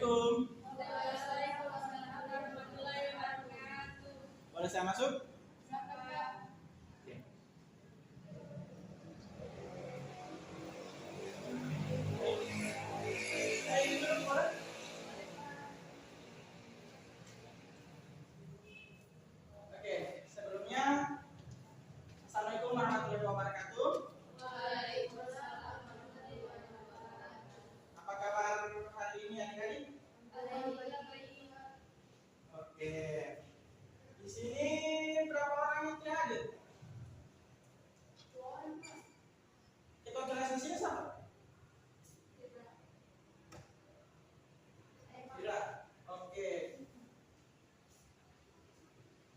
Assalamualaikum. Boleh saya masuk? Oke. Oke, sebelumnya Assalamualaikum warahmatullahi wabarakatuh. Apa kabar hari ini adik-adik? Oke. Di sini berapa orang yang tidak hadir? Ketua kelas di sini siapa? Tidak. Oke.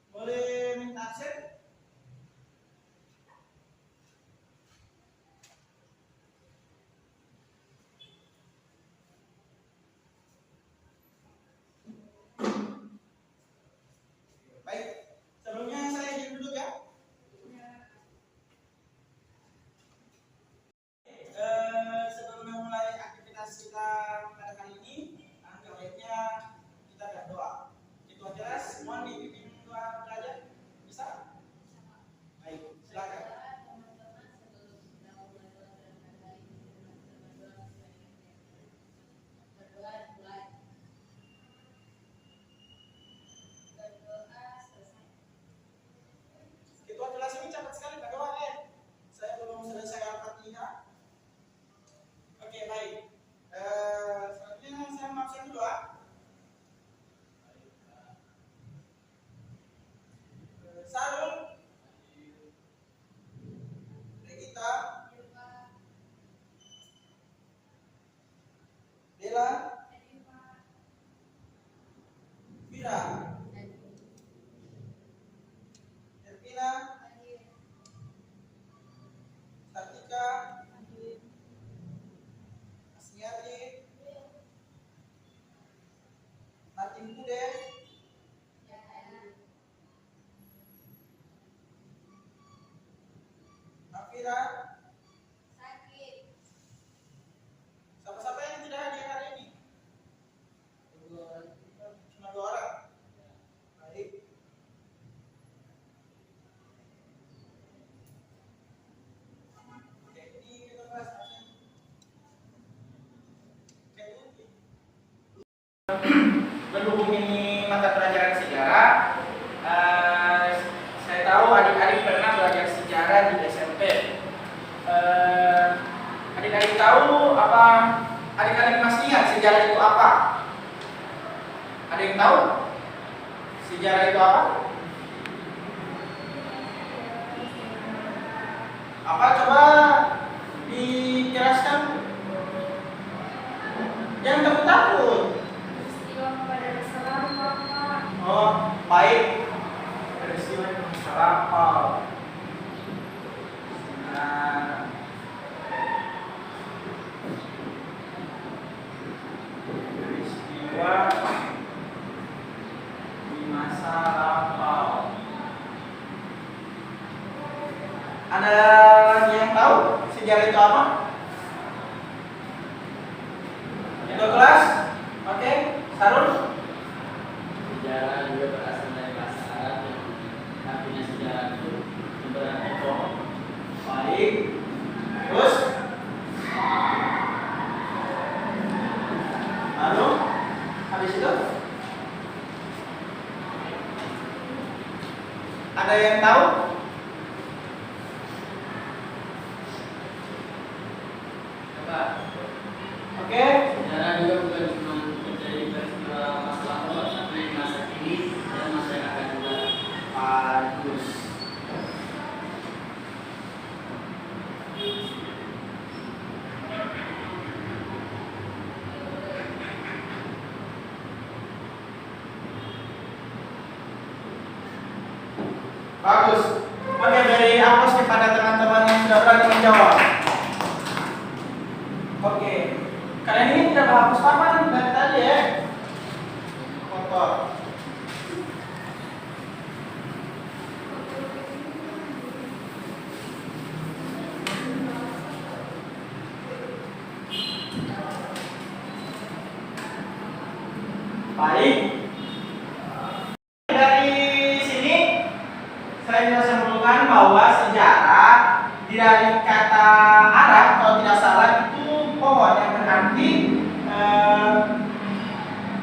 Boleh minta absen? Baik. Sebelumnya saya izin dulu ya. Sebelum memulai aktivitas kita pada kali ini, alangkah baiknya kita berdoa. Ketua kelas, mohon dipimpin doa belajar. Bisa? Baik, silakan. Ketua kelas ini cepat sekali berdoa ya. Saya belum selesai Al-Fatihah. Oke, baik. Selanjutnya saya mau absen dulu ya. Sarul, Regita, Bella, Vira, Ervina, Sartika, Asmiati, Martin Bude, Afira. Siapa-siapa yang tidak hadir hari ini? Cuma 2 orang. Baik. Oke, ini kita bahas absen. Berhubung ini mata pelajaran sejarah, saya tahu adik-adik pernah belajar sejarah di SMP. Adik-adik tahu apa? Adik-adik masih ingat sejarah itu apa? Ada yang tahu? Sejarah itu apa? Apa coba dijelaskan? Jangan takut-takut. Oh, baik. Peristiwa di masa lampau. Nah, peristiwa di masa lampau. Ada yang tahu sejarah itu apa? Ketua kelas? Oke, Sarul? Sejarah juga berasal dari bahasa Arab yang artinya sejarah itu ibarat ekor. Baik. Terus? Lalu? Habis itu? Ada yang tahu? Coba. Oke. Sejarah juga bukan cuma menjadi peristiwa masa lalu, tapi masa kini dan masa yang akan juga. Bagus. Bagus. Oke, beri aplaus kepada teman-teman yang sudah berani menjawab. Oke. Kalian ini tidak menghapus papan dari tadi ya? Kotor. Baik. Dari sini saya bisa simpulkan bahwa sejarah dari kata Arab kalau tidak salah itu pohon yang berarti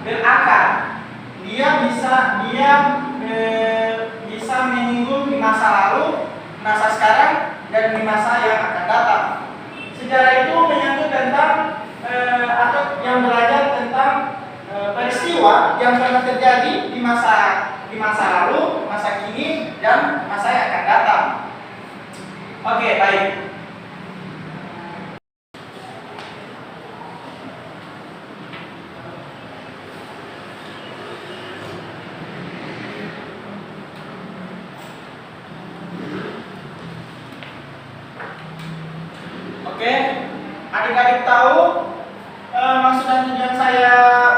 berakar. Dia bisa menyinggung di masa lalu, masa sekarang, dan di masa yang akan datang. Sejarah itu menyangkut tentang atau yang belajar tentang peristiwa yang pernah terjadi di masa lalu, masa kini, dan masa yang akan datang. Oke, baik. Oke, adik-adik tahu maksud dan tujuan saya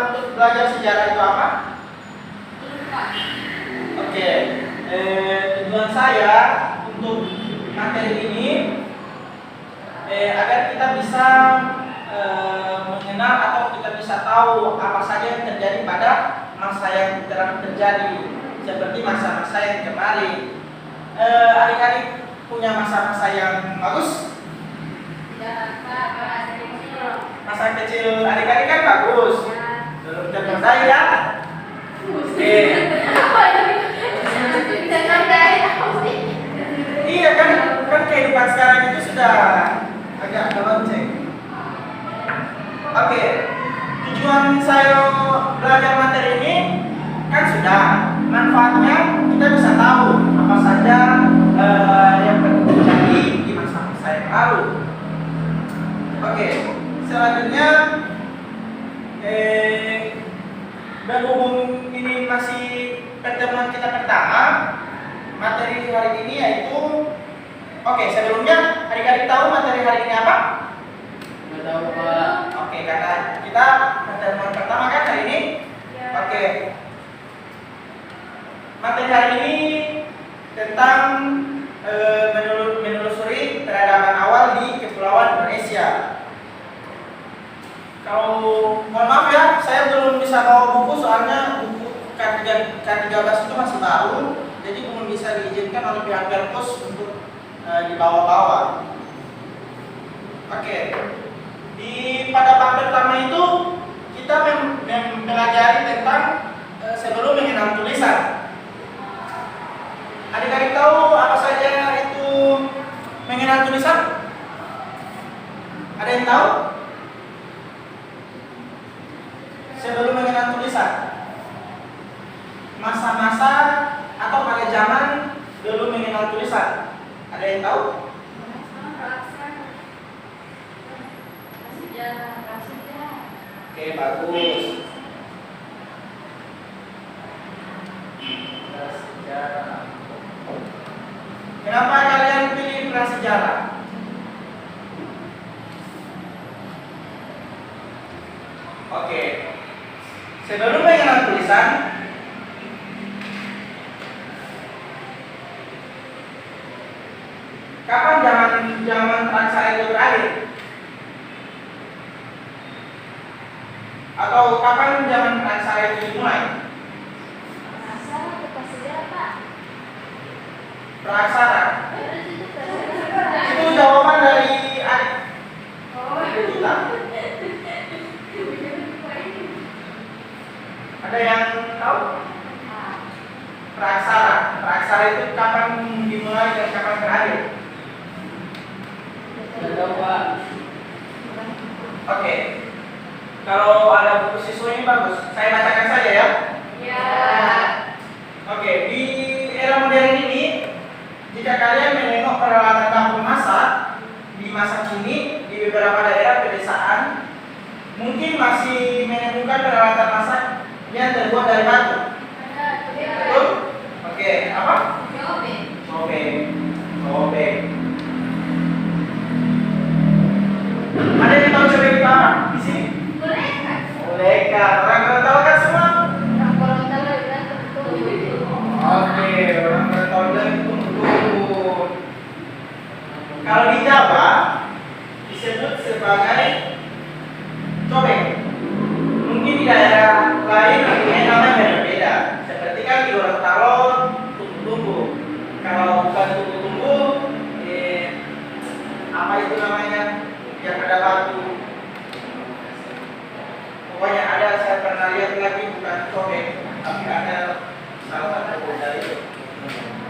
untuk belajar sejarah itu apa? Oke, tujuan saya untuk materi ini agar kita bisa mengenal atau kita bisa tahu apa saja yang terjadi pada masa yang telah terjadi, seperti masa-masa yang kemarin. Adik-adik punya masa-masa yang bagus? Masa kecil adik-adik kan bagus, belum terpandai ya? Oke. Iya kan kehidupan sekarang itu sudah agak melenceng. Oke, tujuan saya belajar materi ini kan sudah manfaatnya kita bisa tahu apa saja yang terjadi di masa-masa yang lalu. Oke, selanjutnya berhubung ini masih pertemuan kita pertama, materi hari ini yaitu sebelumnya adik-adik tahu materi hari ini apa? Nggak tahu Pak. Oke, karena kita pertemuan pertama kan hari ini. Ya. Oke. Materi hari ini tentang menelusuri peradaban awal di Kepulauan Indonesia. Kalau mohon maaf ya, saya belum bisa bawa buku soalnya buku K13 itu masih baru, jadi belum bisa diizinkan oleh pihak Perpus untuk dibawa-bawa. Oke. Pada bab pertama itu kita mempelajari tentang sebelum mengenal tulisan. Adik-adik tahu apa saja itu mengenal tulisan? Ada yang tahu? Sebelum mengenal tulisan, masa-masa atau pada zaman belum mengenal tulisan, ada yang tahu? Oke, bagus. Prasejarah. Kenapa kalian pilih prasejarah? Oke. Sebelum mengenal tulisan, kapan zaman praksara itu berakhir? Atau kapan zaman praksara itu dimulai? Praksara. Itu jawaban dari adik. Kita. Ada yang tahu? Praksara. Praksara itu kapan dimulai dan kapan berakhir? Nggak tahu Pak. Oke. Kalau ada buku siswa ini bagus. Saya bacakan saja ya. Ya. Oke, di era modern ini, jika kalian menengok peralatan dapur masak di masa kini di beberapa daerah pedesaan, mungkin masih menemukan peralatan masak yang terbuat dari batu. Betul? Oke, apa? Cobek. Ada yang tahu cobek itu apa di sini? Bolehkah? Orang tahu kan semua? Oke, orang tahu dan tunggu. Kalau di Jawa disebut sebagai cobek. Mungkin di daerah lain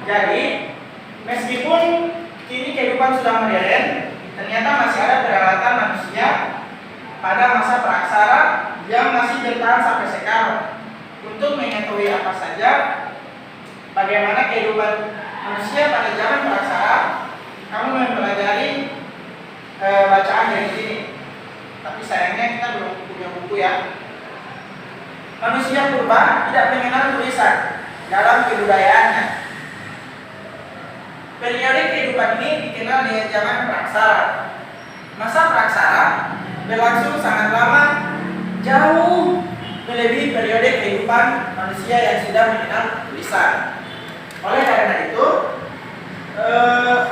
Jadi, meskipun kini kehidupan sudah modern, ternyata masih ada peralatan manusia pada masa praksara yang masih bertahan sampai sekarang. Untuk mengetahui apa saja bagaimana kehidupan manusia pada zaman praksara, kamu mempelajari bacaan dari sini. Tapi sayangnya kita belum punya buku ya. Manusia purba tidak mengenal tulisan dalam kebudayaannya. Periode kehidupan ini dikenal dengan zaman praksara. Masa praksara berlangsung sangat lama, jauh melebihi periode kehidupan manusia yang sudah mengenal tulisan. Oleh karena itu,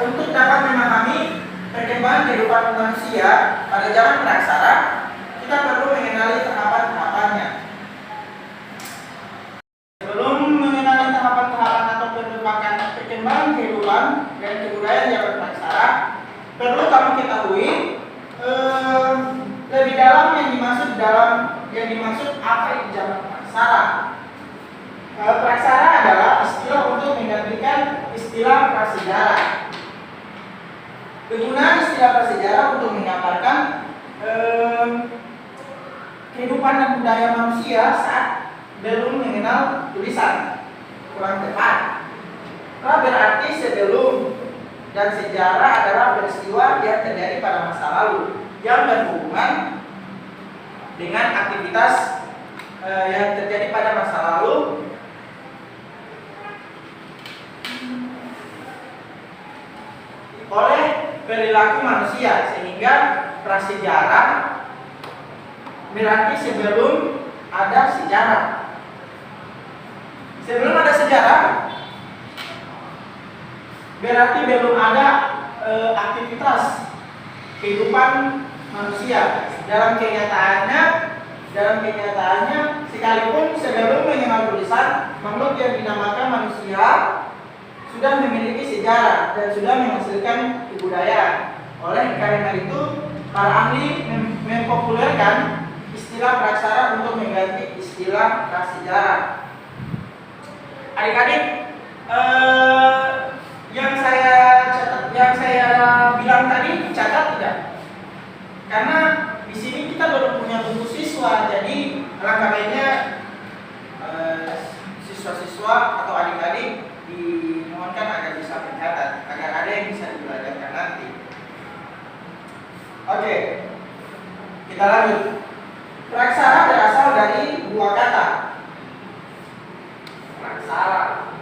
untuk dapat memahami perkembangan kehidupan manusia pada zaman praksara, kita perlu mengenali tahapan-tahapannya. Sebelum mengenali tahapan-tahapan atau perkembangan kehidupan dan kebudayaan zaman praksara, perlu kamu ketahui lebih dalam yang dimaksud apa itu zaman praksara. Praksara adalah istilah untuk menggantikan istilah prasejarah. Penggunaan istilah prasejarah untuk menggambarkan kehidupan dan budaya manusia saat belum mengenal tulisan, kurang tepat. Berarti sebelum, dan sejarah adalah peristiwa yang terjadi pada masa lalu yang berhubungan dengan aktivitas yang terjadi pada masa lalu oleh perilaku manusia, sehingga prasejarah berarti sebelum ada sejarah. Sebelum ada sejarah berarti belum ada aktivitas kehidupan manusia. Dalam kenyataannya sekalipun sebelum mengenal tulisan, makhluk yang dinamakan manusia sudah memiliki sejarah dan sudah menghasilkan kebudayaan. Oleh karena itu, para ahli mempopulerkan istilah praksara untuk mengganti istilah prasejarah. Adik-adik, yang saya bilang tadi catat tidak? Karena di sini kita belum punya buku siswa, jadi alangkah baiknya siswa-siswa atau adik-adik dimohonkan agar bisa mencatat, agar ada yang bisa dibelajarkan nanti. Oke, kita lanjut. Praksara berasal dari dua kata. Praksara.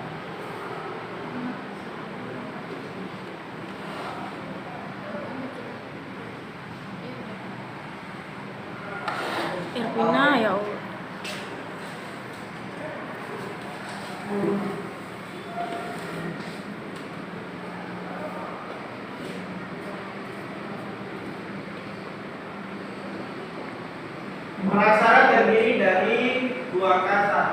Ervina ya Allah. Praksara terdiri dari dua kata.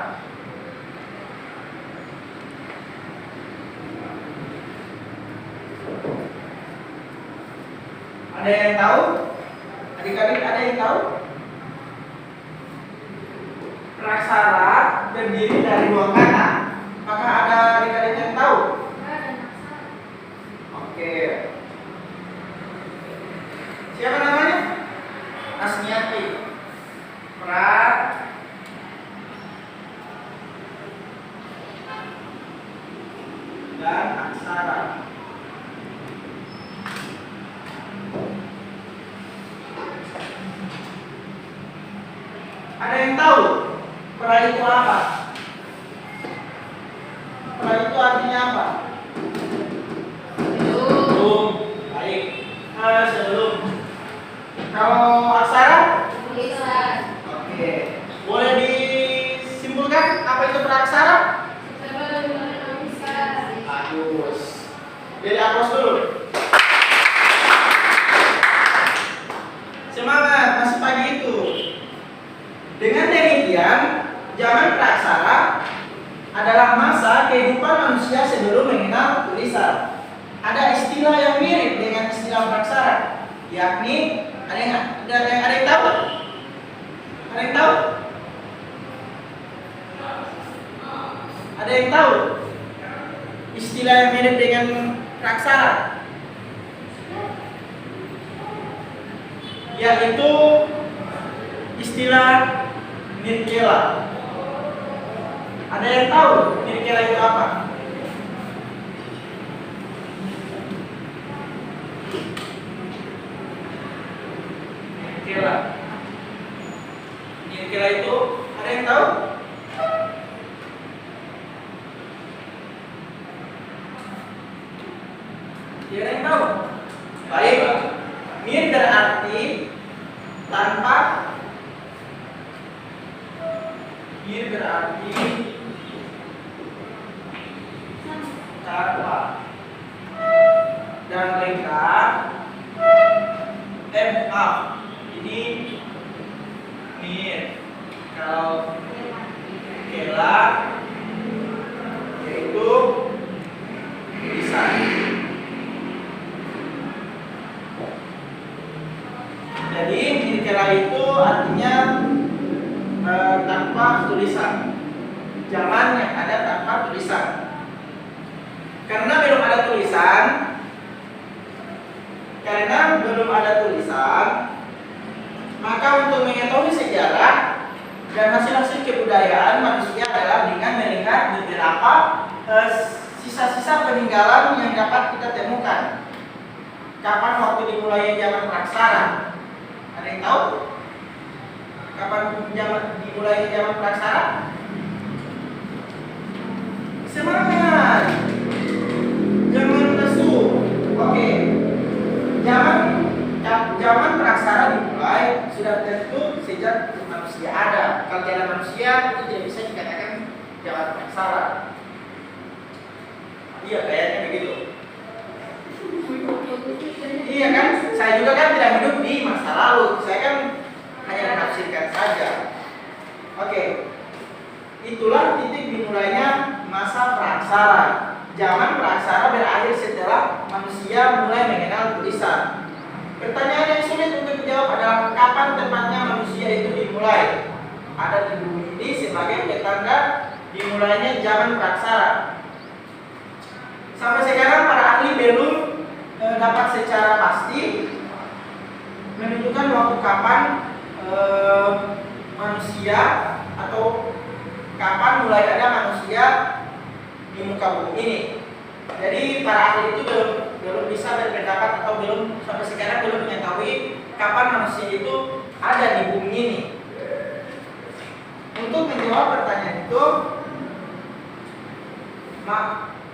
Ada yang tahu? Adik-adik ada yang tahu? Praksara terdiri dari dua kata. Apakah ada adik-adik yang tahu? Oke. Siapa namanya? Asmiati. Dan aksara. Ada yang tahu pra itu apa? Pra itu artinya apa? Sebelum. Baik. Sebelum. Kalau aksara? Tulisan. Oke. Boleh disimpulkan apa itu praksara? Bagus. Jadi aplaus dulu. Semangat, masih pagi itu. Dengan demikian, zaman praksara adalah masa kehidupan manusia sebelum mengenal tulisan. Ada istilah yang mirip dengan istilah praksara, yakni ada yang tahu? Ada yang tahu? Ada yang tahu? istilah yang mirip dengan praksara, yaitu istilah nirkela. Ada yang tahu nirkela itu apa? Nirkela. Nirkela itu ada yang tahu? Ada yang tahu? Baik. Nir berarti tanpa. Nir berarti tanpa. Dan lengkap. MA. Ini nir. Kalau kela yaitu tulisan. Jadi nirkela itu artinya tanpa tulisan. Zaman yang ada tanpa tulisan. Karena belum ada tulisan, maka untuk mengetahui sejarah dan hasil-hasil kebudayaan manusia adalah dengan melihat beberapa sisa-sisa peninggalan yang dapat kita temukan. Kapan waktu dimulainya zaman praksara? Ada yang tahu? Kapan dimulainya zaman praksara? Semangat! Zaman lesu. Oke. Zaman praksara dimulai sudah tentu sejak manusia ada. Kalau tidak ada manusia itu tidak bisa dikatakan zaman praksara. Iya, kayaknya begitu. Iya kan? Saya juga kan tidak hidup di masa lalu. Saya kan hanya menafsirkan saja. Oke. Itulah titik dimulainya masa praksara. Zaman praksara berakhir setelah manusia mulai mengenal tulisan. Pertanyaan yang sulit untuk dijawab adalah kapan tepatnya manusia itu dimulai. Ada di bumi ini sebagai petanda dimulainya zaman praksara. Sampai sekarang para ahli belum dapat secara pasti menunjukkan waktu kapan manusia atau kapan mulai ada manusia di muka bumi ini. Jadi para ahli itu belum bisa berpendapat atau sampai sekarang belum mengetahui kapan manusia itu ada di bumi ini. Untuk menjawab pertanyaan itu,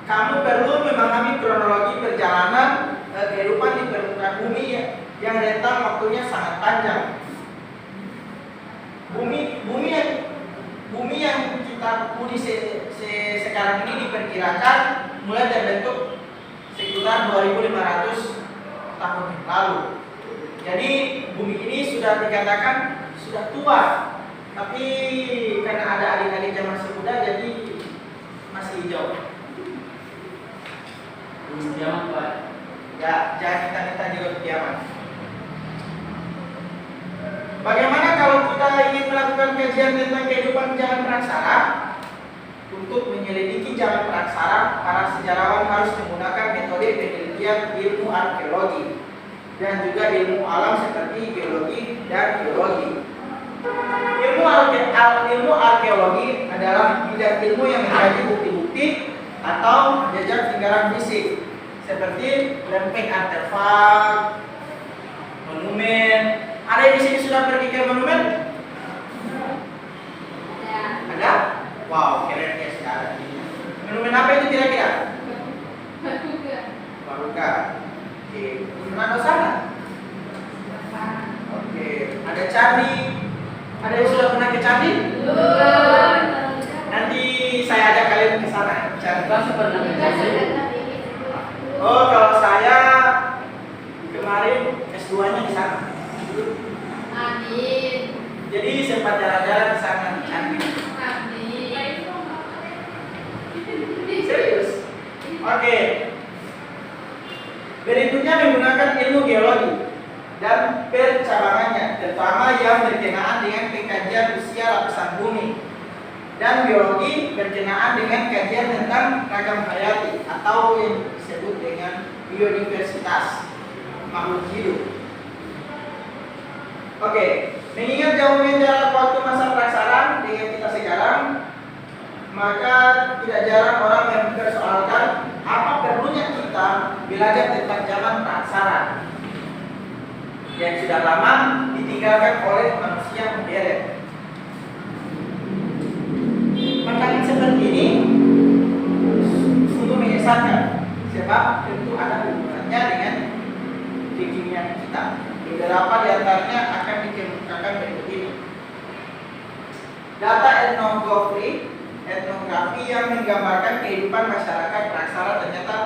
kamu perlu memahami kronologi perjalanan kehidupan di permukaan bumi yang rentang waktunya sangat panjang. Bumi yang kita huni sekarang ini diperkirakan mulai terbentuk sekitar 2.500 tahun yang lalu. Jadi bumi ini sudah dikatakan sudah tua, tapi karena ada adik-adik yang masih muda jadi masih hijau. Zaman Pak. Ya, jangan kita minta juga kiamat. Bagaimana kalau kita ingin melakukan kajian tentang kehidupan zaman praksara? Untuk menyelidiki zaman praksara, para sejarawan harus menggunakan metode penelitian ilmu arkeologi dan juga ilmu alam seperti geologi dan geologi. Ilmu arkeologi adalah bidang ilmu yang mengkaji bukti-bukti atau jejak tinggalan fisik seperti lempeng artefak, monumen. Ada yang di sini sudah pergi ke monumen? Ada? Wow, keren ya sekarang. Monumen apa itu kira-kira? Baruga. Oke, pernah ke sana? Oke, ada candi. Ada yang sudah pernah ke candi? Belum. Nanti saya ajak kalian ke sana. Candi. Oh, kalau saya kemarin S2-nya di sana. Amin. Jadi sempat jalan-jalan di sana di candi. Amin. Serius? Oke. Berikutnya menggunakan ilmu geologi dan percabangannya, terutama yang berkenaan dengan pengkajian usia lapisan bumi. dan biologi berkenaan dengan kajian tentang ragam hayati atau yang disebut dengan biodiversitas makhluk hidup. Oke, mengingat jauhnya jarak waktu masa praksaran dengan kita sekarang, maka tidak jarang orang yang mempersoalkan apa perlunya kita belajar tentang zaman praksaran yang sudah lama ditinggalkan oleh manusia modern. Pertanyaan seperti ini sungguh menyesatkan, sebab tentu ada hubungannya dengan kekinian kita. Beberapa di antaranya akan dikemukakan berikut ini. Data etnografi yang menggambarkan kehidupan masyarakat praksara ternyata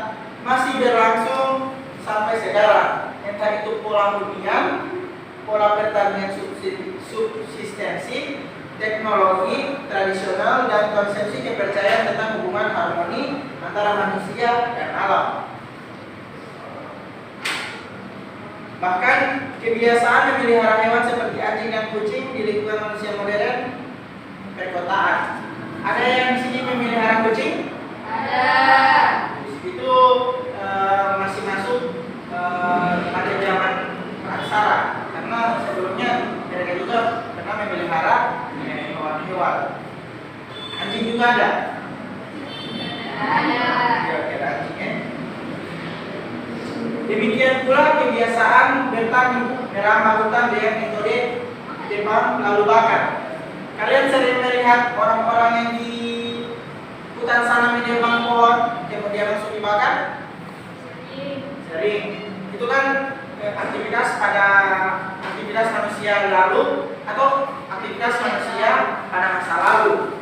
masih berlangsung sampai sekarang. Entah itu pola hunian, pola pertanian subsistensi, teknologi tradisional, dan konsepsi kepercayaan tentang hubungan harmoni antara manusia dan alam. Bahkan kebiasaan memelihara hewan seperti anjing dan kucing di lingkungan manusia modern perkotaan. Ada yang di sini memelihara kucing? Ada. Itu masih masuk pada zaman praksara, karena sebelumnya mereka juga pernah memelihara hewan-hewan. Anjing juga ada. Ada. Kira-kira anjing ya. Demikian pula kebiasaan bertani merambah hutan dengan metode tebang lalu bakar. Kalian sering melihat orang-orang yang di hutan sana menebang pohon kemudian langsung dibakar? Sering. Itu kan aktivitas manusia lalu atau aktivitas manusia pada masa lalu,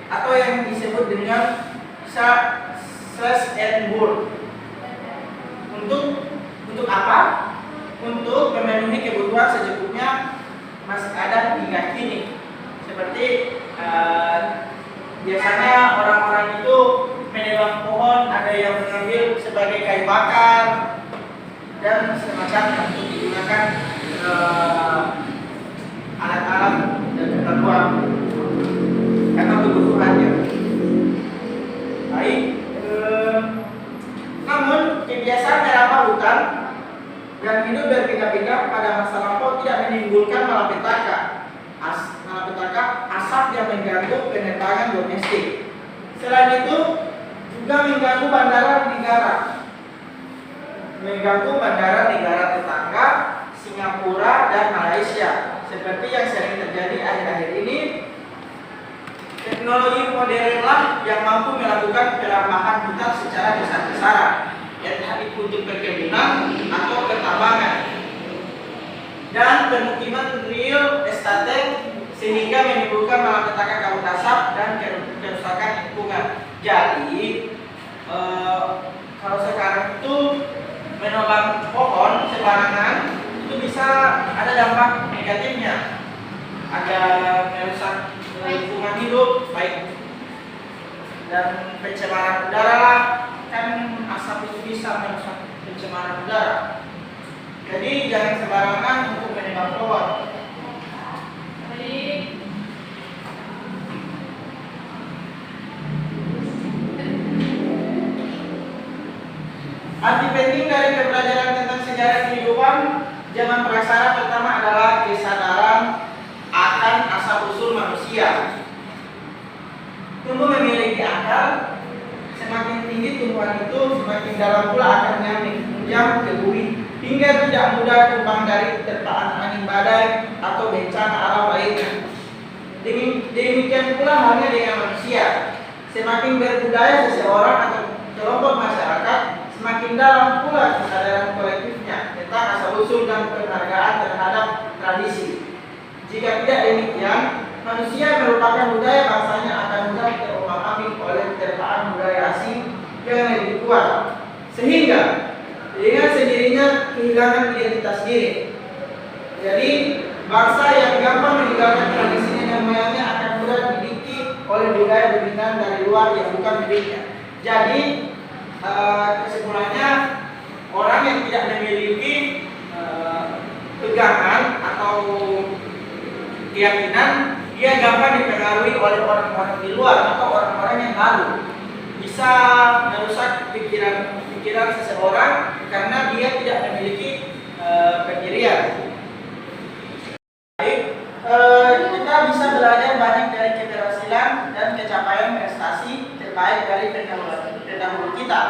atau yang disebut dengan slash and burn. Untuk apa? Untuk memenuhi kebutuhan secukupnya masih ada hingga kini. Seperti biasanya orang-orang itu menebang pohon, ada yang mengambil sebagai kayu bakar dan semacamnya untuk digunakan alat-alat dan keperluan karena kebutuhannya. Baik. Namun kebiasaan merambah hutan dan hidup berpindah-pindah pada masa lampau tidak menimbulkan malapetaka asap yang mengganggu penerbangan domestik. Selain itu juga mengganggu bandara negara tetangga Singapura dan Malaysia, seperti yang sering terjadi akhir-akhir ini. Teknologi modernlah yang mampu melakukan perambahan hutan secara besar-besaran, entah itu untuk perkebunan atau pertambangan dan pemukiman real estate, sehingga menimbulkan malapetaka kabut asap dan kerusakan lingkungan. Jadi kalau sekarang itu menebang pohon sembarangan itu bisa ada dampak negatifnya, ada merusak lingkungan hidup, baik dan pencemaran udara lah, kan asap itu bisa merusak pencemaran udara. Jadi jangan sembarangan untuk menebang pohon. Arti penting dari pembelajaran tentang sejarah kehidupan zaman praksara pertama adalah kesadaran akan asal-usul manusia. Tumbuh memiliki akar, semakin tinggi tumbuhan itu, semakin dalam pula akarnya menjam ke bumi, hingga tidak mudah tumbang dari terpaan angin badai atau bencana alam lainnya. Demikian pula halnya dengan manusia. Semakin berbudaya seseorang atau kelompok masyarakat, semakin dalam pula kesadaran kolektifnya tentang asal-usul dan penghargaan terhadap tradisi. Jika tidak demikian, manusia merupakan budaya bangsanya akan mudah terombang-ambing oleh terpaan budaya asing yang lebih kuat, sehingga dengan sendirinya kehilangan identitas diri. Jadi bangsa yang gampang meninggalkan tradisi nenek moyangnya akan mudah dididik oleh budaya dominan dari luar yang bukan miliknya. Jadi kesimpulannya, orang yang tidak memiliki pegangan atau keyakinan, dia gampang dipengaruhi oleh orang-orang di luar atau orang-orang yang lalu. Bisa merusak pikiran seseorang karena dia tidak memiliki pendirian. Baik, kita bisa belajar banyak dari keberhasilan dan pencapaian prestasi terbaik dari pendahulu kita.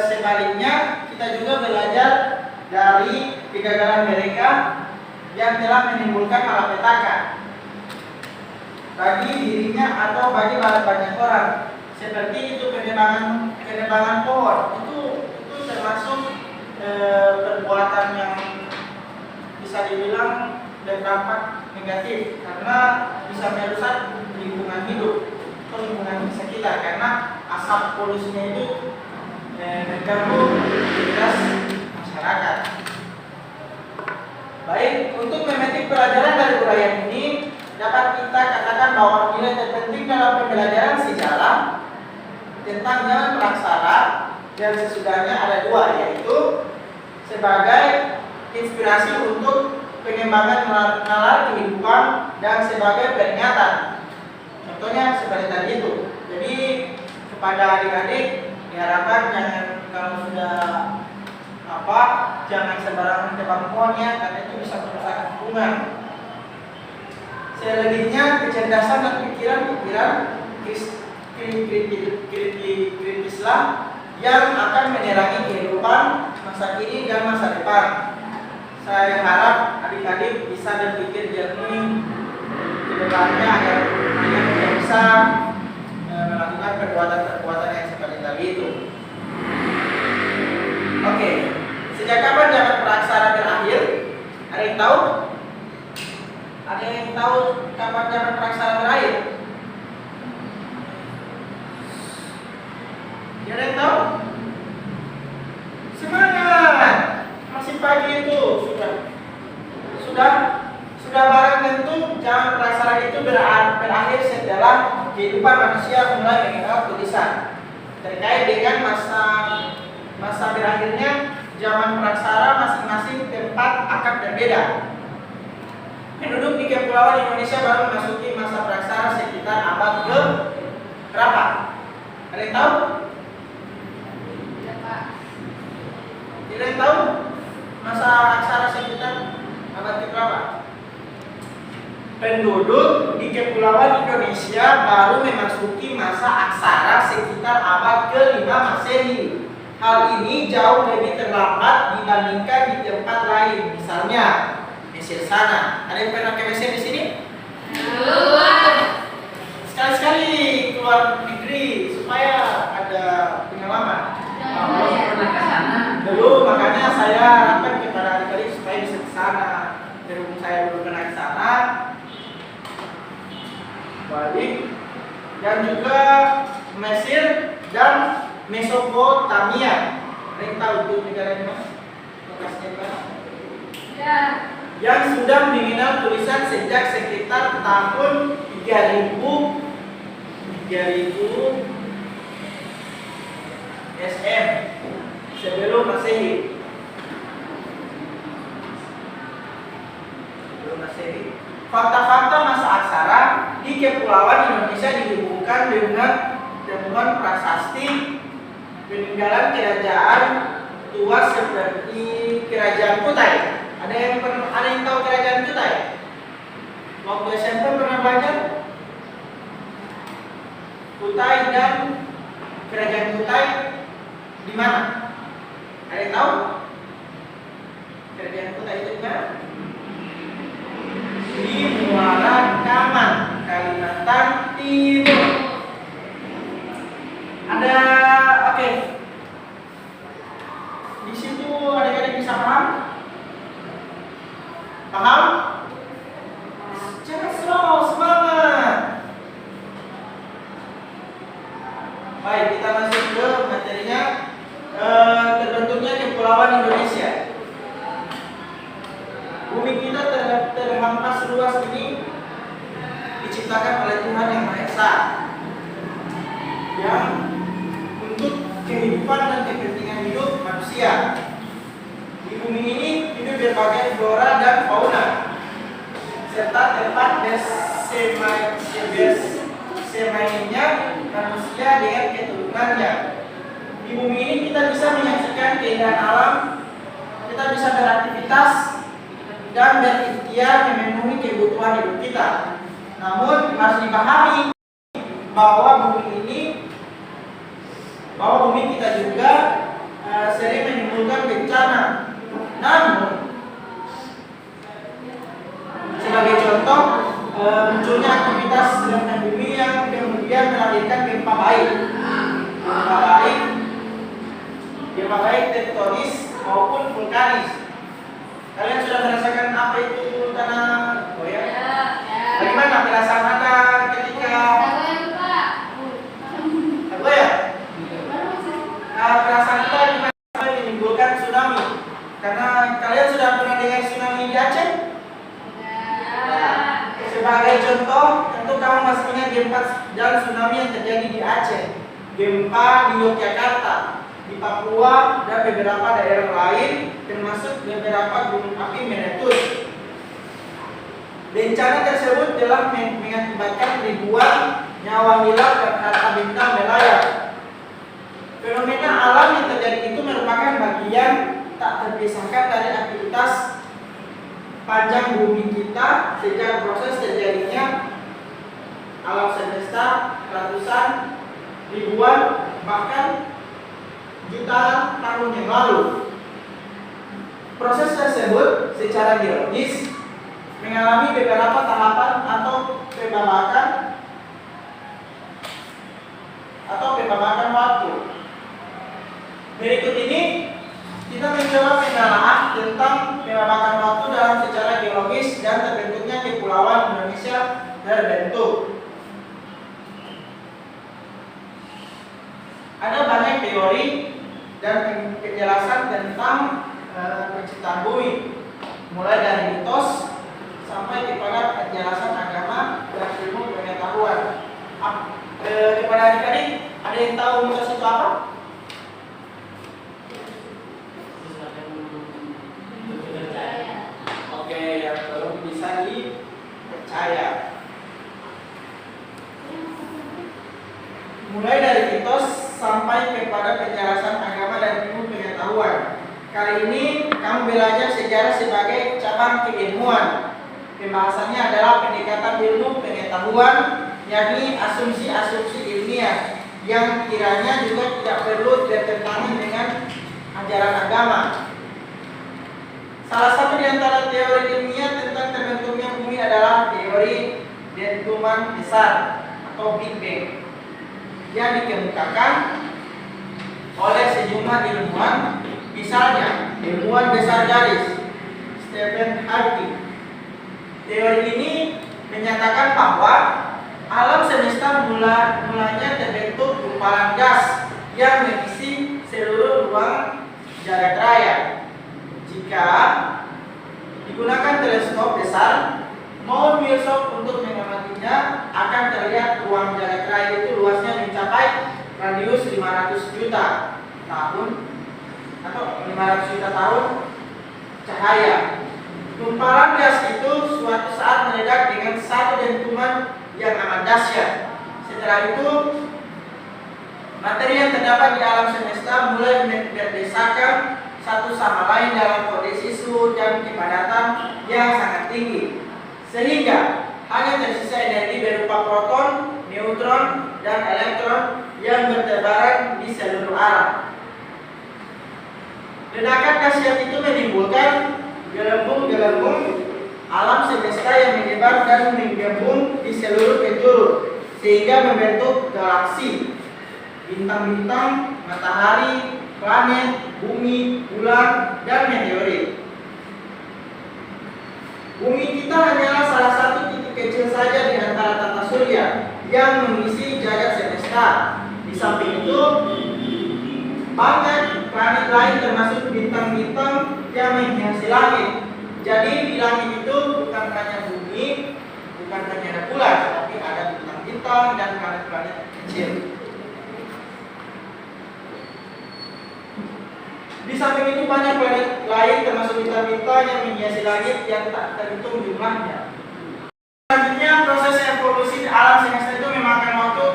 Sebaliknya, kita juga belajar dari kegagalan mereka yang telah menimbulkan malapetaka bagi dirinya atau bagi banyak orang. Seperti itu penebangan pohon itu termasuk perbuatan yang bisa dibilang berdampak negatif karena bisa merusak lingkungan hidup atau lingkungan sekitar karena asap polusinya itu mengganggu aktivitas masyarakat. Baik, untuk memetik pelajaran dari uraian ini dapat kita katakan bahwa nilai terpenting dalam pembelajaran sejarah tentang jalan praksara dan sesudahnya ada dua, yaitu sebagai inspirasi untuk pengembangan nalar kehidupan dan sebagai peringatan. Contohnya seperti tadi itu. Jadi kepada adik-adik diharapkan jangan kalau sudah jangan sembarangan tebang pohon ya, karena itu bisa merusak lingkungan. Selanjutnya kecerdasan dan pikiran kritislah yang akan menerangi kehidupan masa kini dan masa depan. Saya harap adik-adik bisa berpikir jernih ke depannya agar tidak bisa melakukan perbuatan-perbuatan yang seperti tadi itu. Oke, sejak kapan zaman praksara berakhir? Ada yang tahu? Ada yang tahu kapan zaman praksara berakhir? Ada yang tahu? Semangat! Masih pagi itu sudah barang tentu zaman praksara itu berakhir setelah kehidupan manusia mulai mengenal tulisan. Terkait dengan masa berakhirnya zaman praksara, masing-masing tempat akan berbeda. Penduduk di Kepulauan Indonesia baru memasuki masa praksara sekitar abad ke berapa? Ada yang tahu? Tidak yang tahu? Masa aksara sekitar abad ke berapa? Penduduk di Kepulauan Indonesia baru memasuki masa aksara sekitar abad ke-5 Masehi. Hal ini jauh lebih terlambat dibandingkan di tempat lain, misalnya Mesir sana. Ada yang pernah ke Mesir di sini? Sekali-sekali keluar negeri supaya ada pengalaman. Dulu makanya saya harapkan kepada adik-adik supaya bisa ke sana. Berhubung saya belum pernah ke sana. Balik. Dan juga Mesir dan Mesopotamia. Ada yang tahu itu negara di mana? Lokasinya di mana? Ya. Yang sudah mengenal tulisan sejak sekitar tahun 3000 SM sebelum Masehi. Fakta-fakta masa aksara di Kepulauan Indonesia dihubungkan dengan temuan prasasti peninggalan kerajaan tua seperti Kerajaan Kutai. Ada yang tahu Kerajaan Kutai? Waktu SMP pernah belajar Kutai dan Kerajaan Kutai di mana? Ada yang tahu? Kerajaan Kutai itu di mana? Di Muara Kaman, Kalimantan Timur. Ada, oke. Di situ adik-adik bisa paham? Paham? Jangan slow, semangat. Baik, kita masuk ke materinya. Terbentuknya Kepulauan Indonesia. Bumi kita terhempas luas ini diciptakan oleh Tuhan Yang Maha Esa, yang untuk kehidupan dan kepentingan hidup manusia. Di bumi ini hidup berbagai flora dan fauna. serta tempat bersemayamnya manusia dengan keturunannya. Di bumi ini kita bisa menyaksikan keindahan alam, kita bisa beraktivitas dan berikhtiar memenuhi kebutuhan hidup kita. Namun harus dipahami bahwa bumi kita juga sering menimbulkan bencana. Namun sebagai contoh munculnya aktivitas gerakan bumi yang kemudian melahirkan gempa baik tektonis maupun vulkanis. Kalian sudah merasakan apa itu tanah goyang? Bagaimana perasaan Anda ketika goyang? Perasaan Anda gimana menimbulkan tsunami? Karena kalian sudah pernah dengar tsunami di Aceh? Sebagai contoh, tentu kamu masih ingat gempa dan tsunami yang terjadi di Aceh, gempa di Yogyakarta, di Papua, dan beberapa daerah lain, termasuk beberapa gunung api meletus. Bencana tersebut telah mengakibatkan ribuan nyawa hilang dan harta benda melayang. Fenomena alam yang terjadi itu merupakan bagian tak terpisahkan dari aktivitas panjang bumi kita sejak proses terjadinya alam semesta ratusan, ribuan, bahkan jutaan tahun yang lalu. Proses tersebut secara geologis mengalami beberapa tahapan atau pembabakan waktu. Berikut ini kita mencoba menelaah tentang pembabakan waktu dalam secara geologis dan terbentuknya kepulauan Indonesia terbentuk. Ada banyak teori dan penjelasan tentang penciptaan bumi, mulai dari mitos sampai kepada penjelasan agama dan ilmu pengetahuan. Kepada adik-adik, ada yang tahu mitos itu apa? Oke, yang belum bisa dipercaya. Mulai dari mitos sampai kepada penjelasan agama dan ilmu pengetahuan. Kali ini kamu belajar sejarah sebagai cabang keilmuan. Pembahasannya adalah pendekatan ilmu pengetahuan, yakni asumsi-asumsi ilmiah yang kiranya juga tidak perlu bertentangan dengan ajaran agama. Salah satu di antara teori ilmiah tentang terbentuknya bumi adalah teori dentuman besar atau Big Bang yang dikemukakan oleh sejumlah ilmuwan, misalnya ilmuwan besar garis Stephen Hawking. Teori ini menyatakan bahwa alam semesta mulanya terbentuk gumpalan gas yang mengisi seluruh ruang jagat raya. Jika digunakan teleskop besar maupun mikroskop untuk mengamatinya, akan terlihat ruang jagat raya itu luasnya mencapai radius 500 juta tahun atau 500 juta tahun cahaya. Gumpalan gas itu suatu saat meledak dengan satu dentuman yang amat dahsyat. Setelah itu, materi yang terdapat di alam semesta mulai berdesakan satu sama lain dalam kondisi suhu dan kepadatan yang sangat tinggi, sehingga hanya tersisa energi berupa proton, neutron, dan elektron yang bertebaran di seluruh arah. Ledakan dahsyat itu menimbulkan gelembung-gelembung alam semesta yang menyebar dan menggabung di seluruh penjuru, sehingga membentuk galaksi, bintang-bintang, matahari, planet, bumi, bulan, dan meteorit. Bumi kita hanyalah salah satu titik kecil saja di antara tata surya yang mengisi jagat semesta. Di samping itu, banyak planet lain termasuk bintang-bintang yang menghiasi langit. Jadi di langit itu bukan hanya bumi, bukan hanya ada bulan, tapi ada bintang-bintang dan planet-planet kecil. Di samping itu banyak planet lain termasuk bintang-bintang yang menghiasi langit yang tak terhitung jumlahnya. alam semesta itu memakan waktu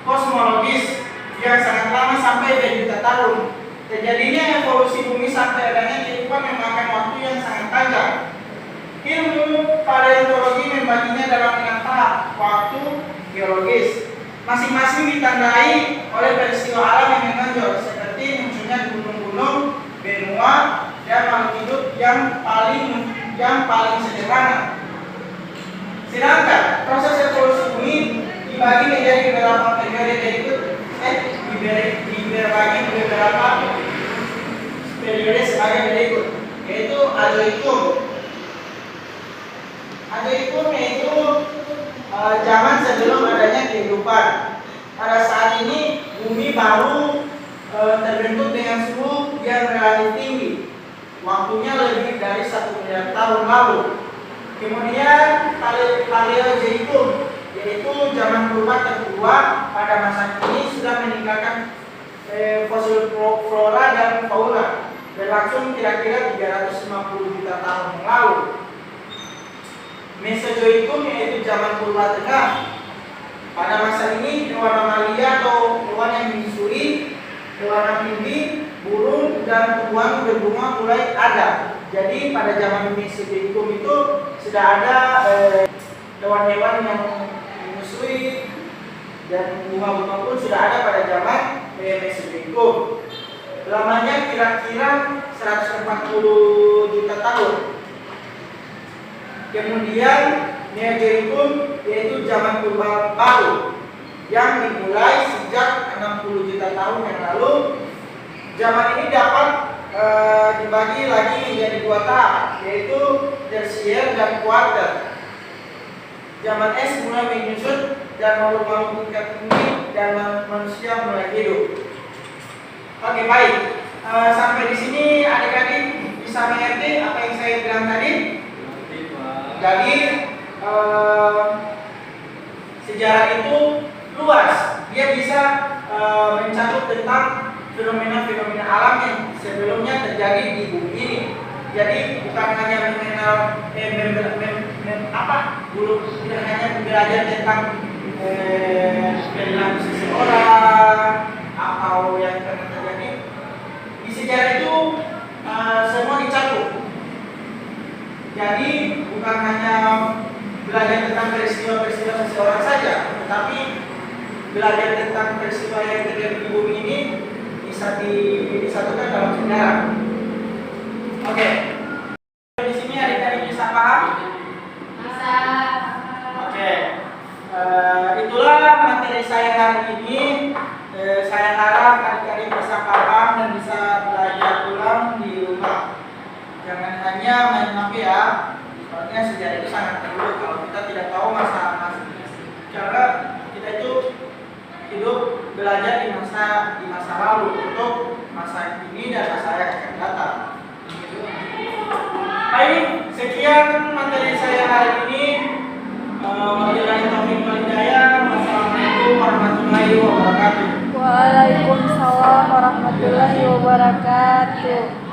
kosmologis yang sangat lama sampai berjuta tahun. Terjadinya evolusi bumi sampai adanya kehidupan memakan waktu yang sangat panjang. Ilmu paleontologi membaginya dalam 6 tahap waktu geologis. Masing-masing ditandai oleh peristiwa alam yang menonjol seperti munculnya gunung-gunung, benua, dan makhluk hidup yang paling sederhana. Sedangkan proses evolusi bumi dibagi menjadi beberapa periode berikut, dibagi beberapa periode sebagai berikut, yaitu Ajoikum. Ajoikum yaitu zaman sebelum adanya kehidupan. Pada saat ini bumi baru terbentuk dengan suhu yang relatif tinggi. Waktunya lebih dari 1 miliar tahun lalu. Kemudian Paleozoikum, yaitu zaman purba tertua. Pada masa ini sudah meninggalkan fosil flora dan fauna, berlangsung kira-kira 350 juta tahun yang lalu. Mesozoikum yaitu zaman purba tengah. Pada masa ini hewan mamalia atau hewan yang menyusui, hewan amfibi, burung, dan tumbuhan berbunga mulai ada. Jadi pada zaman Mesozoikum itu sudah ada hewan-hewan yang menyusui dan bunga-bunga pun sudah ada pada zaman Mesozoikum. Lamanya kira-kira 140 juta tahun. Kemudian Neozoikum yaitu zaman purba baru yang dimulai sejak 60 juta tahun yang lalu. Zaman ini dapat dibagi lagi menjadi 2 tahap, yaitu tersier dan kuarter. Zaman es mulai menyusut dan makhluk-makhluk tingkat tinggi dan manusia mulai hidup. Oke, baik. Sampai di sini adik-adik bisa mengerti apa yang saya bilang tadi. Jadi sejarah itu luas, dia bisa mencakup tentang fenomena-fenomena alam yang sebelumnya terjadi di bumi ini. Jadi bukan hanya mengenal bukan hanya belajar tentang perilaku seseorang atau yang pernah terjadi. Di sejarah itu semua dicakup. Jadi bukan hanya belajar tentang peristiwa-peristiwa seseorang saja, tetapi belajar tentang peristiwa yang terjadi di bumi ini bisa disatukan dalam sejarah. Oke. Di sini adik-adik bisa paham? Bisa. Oke. Itulah materi saya hari ini. Saya harap adik-adik bisa paham dan bisa belajar ulang di rumah. Jangan hanya main HP ya. Soalnya sejarah itu sangat perlu kalau kita tidak tahu masa cara kita itu hidup belajar di masa lalu untuk masa kini dan masa yang akan datang. Baik, sekian materi saya hari ini. Wabillahi taufiq wal hidayah. Wassalamualaikum warahmatullahi wabarakatuh. Waalaikumsalam warahmatullahi wabarakatuh.